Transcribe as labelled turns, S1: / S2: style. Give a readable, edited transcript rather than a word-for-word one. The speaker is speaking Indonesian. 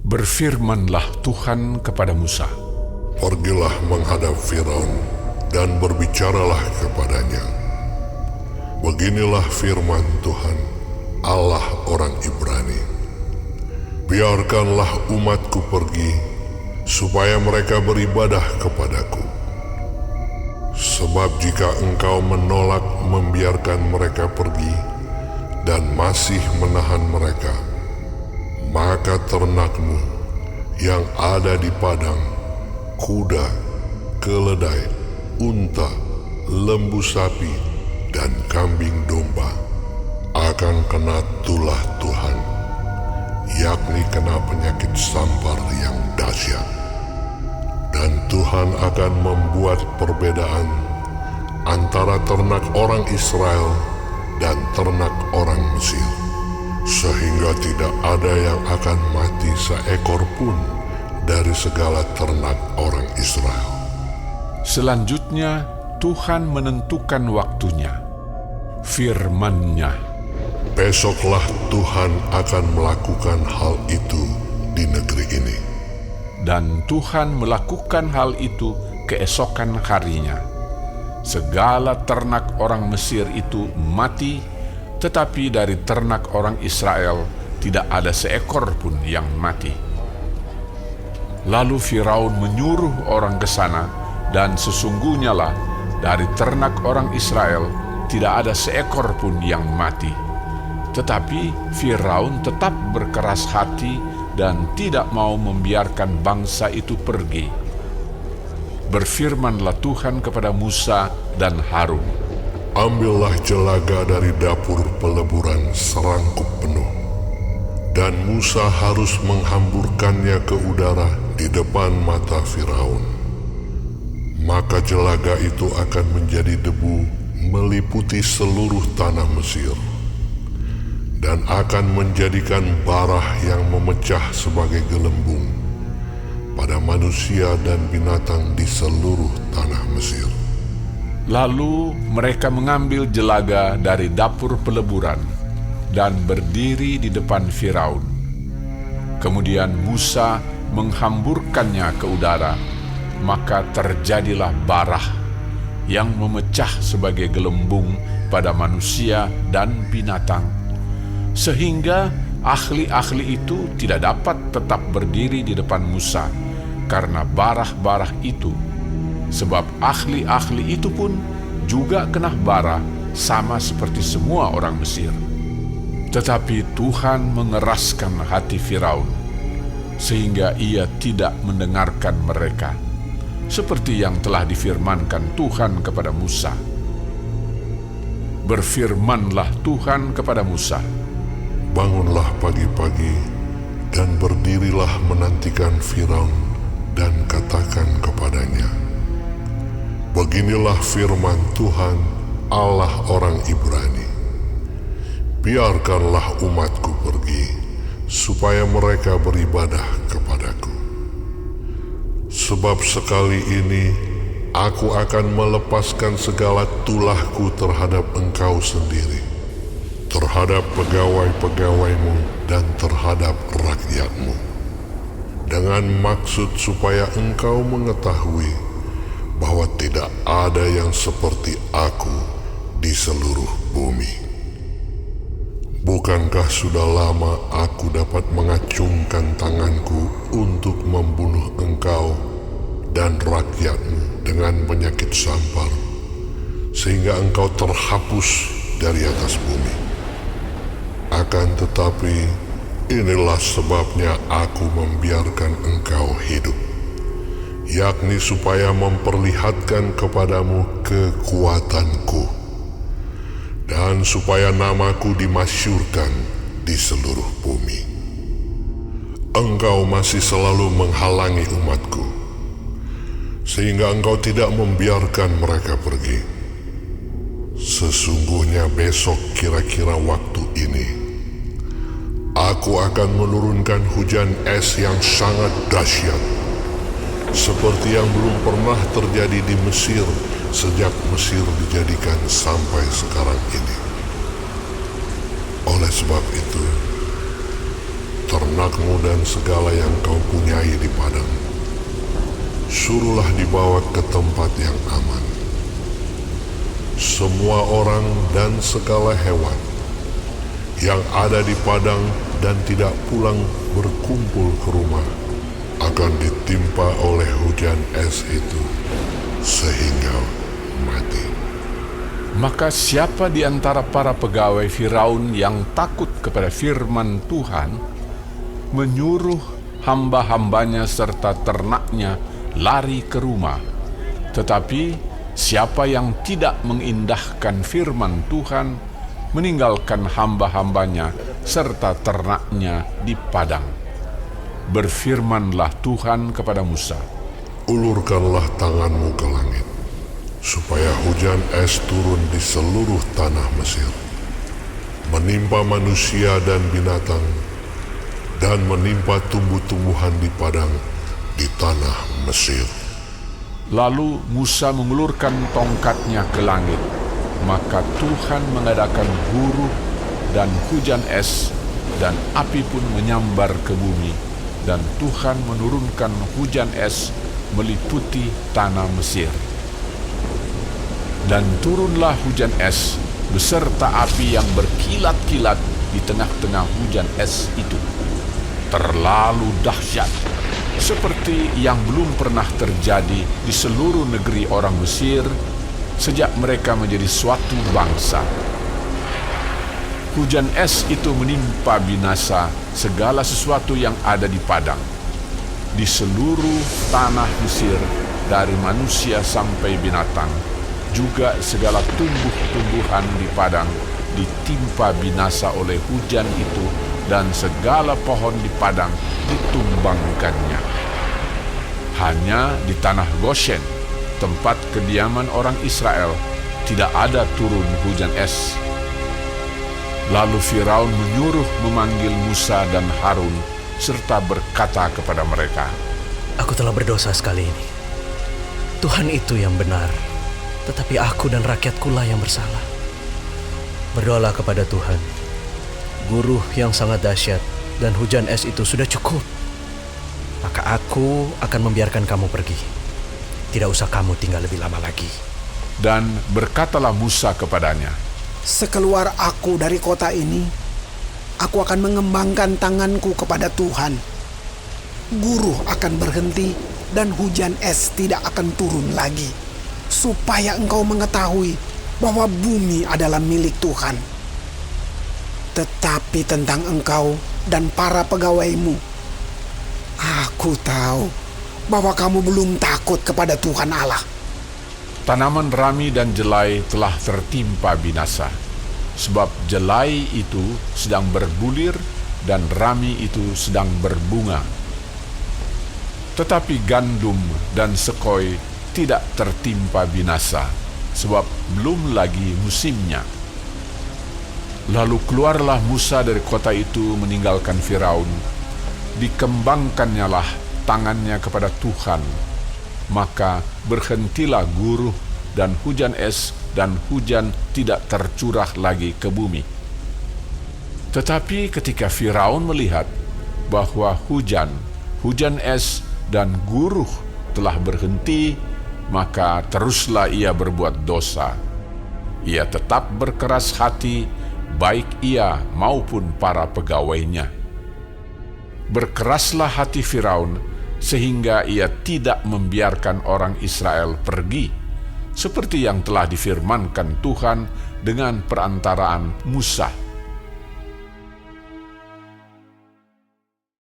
S1: Berfirmanlah Tuhan kepada Musa,
S2: Pergilah menghadap Firaun dan berbicaralah kepadanya. Beginilah firman Tuhan, Allah orang Ibrani. Biarkanlah umatku pergi, supaya mereka beribadah kepadaku. Sebab jika engkau menolak membiarkan mereka pergi dan masih menahan mereka, maka ternakmu yang ada di padang, kuda, keledai, unta, lembu sapi, dan kambing domba akan kena tulah Tuhan, yakni kena penyakit sampar yang dahsyat. Dan Tuhan akan membuat perbedaan antara ternak orang Israel dan ternak orang Mesir, sehingga tidak ada yang akan mati seekor pun dari segala ternak orang Israel.
S1: Selanjutnya Tuhan menentukan waktunya. Firman-Nya,
S2: Besoklah Tuhan akan melakukan hal itu di negeri ini.
S1: dan Tuhan melakukan hal itu keesokan harinya. Segala ternak orang Mesir itu mati, tetapi dari ternak orang Israel tidak ada seekor pun yang mati. Lalu Firaun menyuruh orang ke sana, dan sesungguhnya lah dari ternak orang Israel tidak ada seekor pun yang mati. Tetapi Firaun tetap berkeras hati dan tidak mau membiarkan bangsa itu pergi. Berfirmanlah Tuhan kepada Musa dan Harun,
S2: Ambillah jelaga dari dapur peleburan serangkup penuh, dan Musa harus menghamburkannya ke udara di depan mata Firaun. Maka jelaga itu akan menjadi debu meliputi seluruh tanah Mesir, dan akan menjadikan barah yang memecah sebagai gelembung pada manusia dan binatang di seluruh tanah Mesir.
S1: Lalu mereka mengambil jelaga dari dapur peleburan dan berdiri di depan Firaun. Kemudian Musa menghamburkannya ke udara, maka terjadilah barah yang memecah sebagai gelembung pada manusia dan binatang, sehingga ahli-ahli itu tidak dapat tetap berdiri di depan Musa karena barah-barah itu. Sebab ahli-ahli itu pun juga kena bara sama seperti semua orang Mesir. Tetapi Tuhan mengeraskan hati Firaun, sehingga ia tidak mendengarkan mereka, seperti yang telah difirmankan Tuhan kepada Musa. Berfirmanlah Tuhan kepada Musa,
S2: Bangunlah pagi-pagi dan berdirilah menantikan Firaun dan katakan kepadanya, Beginilah firman Tuhan, Allah orang Ibrani. Biarkanlah umatku pergi, supaya mereka beribadah kepadaku. Sebab sekali ini aku akan melepaskan segala tulahku terhadap engkau sendiri, terhadap pegawai-pegawaimu dan terhadap rakyatmu, dengan maksud supaya engkau mengetahui bahwa tidak ada yang seperti aku di seluruh bumi. Bukankah sudah lama aku dapat mengacungkan tanganku untuk membunuh engkau dan rakyatmu dengan penyakit sampar, sehingga engkau terhapus dari atas bumi? Akan tetapi, inilah sebabnya aku membiarkan engkau hidup, yakni supaya memperlihatkan kepadamu kekuatanku, dan supaya namaku dimasyurkan di seluruh bumi. Engkau masih selalu menghalangi umatku, sehingga engkau tidak membiarkan mereka pergi. Sesungguhnya besok kira-kira waktu ini, aku akan menurunkan hujan es yang sangat dahsyat, seperti yang belum pernah terjadi di Mesir sejak Mesir dijadikan sampai sekarang ini. Oleh sebab itu, ternakmu dan segala yang kau punyai di padang, suruhlah dibawa ke tempat yang aman. Semua orang dan segala hewan yang ada di padang dan tidak pulang berkumpul ke rumah akan ditimpa oleh hujan es itu sehingga mati.
S1: Maka siapa di antara para pegawai Firaun yang takut kepada firman Tuhan menyuruh hamba-hambanya serta ternaknya lari ke rumah, tetapi siapa yang tidak mengindahkan firman Tuhan meninggalkan hamba-hambanya serta ternaknya di padang. Berfirmanlah Tuhan kepada Musa,
S2: ulurkanlah tanganmu ke langit, supaya hujan es turun di seluruh tanah Mesir, menimpa manusia dan binatang, dan menimpa tumbuh-tumbuhan di padang di tanah Mesir.
S1: Lalu Musa mengulurkan tongkatnya ke langit, maka Tuhan mengadakan guruh dan hujan es, dan api pun menyambar ke bumi, dan Tuhan menurunkan hujan es meliputi tanah Mesir. Dan turunlah hujan es beserta api yang berkilat-kilat di tengah-tengah hujan es itu. Terlalu dahsyat, seperti yang belum pernah terjadi di seluruh negeri orang Mesir sejak mereka menjadi suatu bangsa. Hujan es itu menimpa binasa segala sesuatu yang ada di padang, di seluruh tanah Mesir, dari manusia sampai binatang, juga segala tumbuh-tumbuhan di padang ditimpa binasa oleh hujan itu, dan segala pohon di padang ditumbangkannya. Hanya di tanah Goshen, tempat kediaman orang Israel, tidak ada turun hujan es. Lalu Firaun menyuruh memanggil Musa dan Harun serta berkata kepada mereka,
S3: Aku telah berdosa sekali ini. Tuhan itu yang benar, tetapi aku dan rakyatkulah yang bersalah. Berdoalah kepada Tuhan. Guruh yang sangat dahsyat dan hujan es itu sudah cukup. Maka aku akan membiarkan kamu pergi. Tidak usah kamu tinggal lebih lama lagi.
S1: Dan berkatalah Musa kepadanya,
S4: Sekeluar aku dari kota ini, aku akan mengembangkan tanganku kepada Tuhan. Guruh akan berhenti dan hujan es tidak akan turun lagi, supaya engkau mengetahui bahwa bumi adalah milik Tuhan. Tetapi tentang engkau dan para pegawaimu, aku tahu bahwa kamu belum takut kepada Tuhan Allah.
S1: tanaman rami dan jelai telah tertimpa binasa, sebab jelai itu sedang berbulir dan rami itu sedang berbunga. Tetapi gandum dan sekoi tidak tertimpa binasa, sebab belum lagi musimnya. Lalu keluarlah Musa dari kota itu meninggalkan Firaun. Dikembangkannyalah tangannya kepada Tuhan, maka berhentilah guruh dan hujan es, dan hujan tidak tercurah lagi ke bumi. Tetapi ketika Firaun melihat bahwa hujan es, dan guruh telah berhenti, maka teruslah ia berbuat dosa. Ia tetap berkeras hati, baik ia maupun para pegawainya. Berkeraslah hati Firaun, sehingga ia tidak membiarkan orang Israel pergi, seperti yang telah difirmankan Tuhan dengan perantaraan Musa.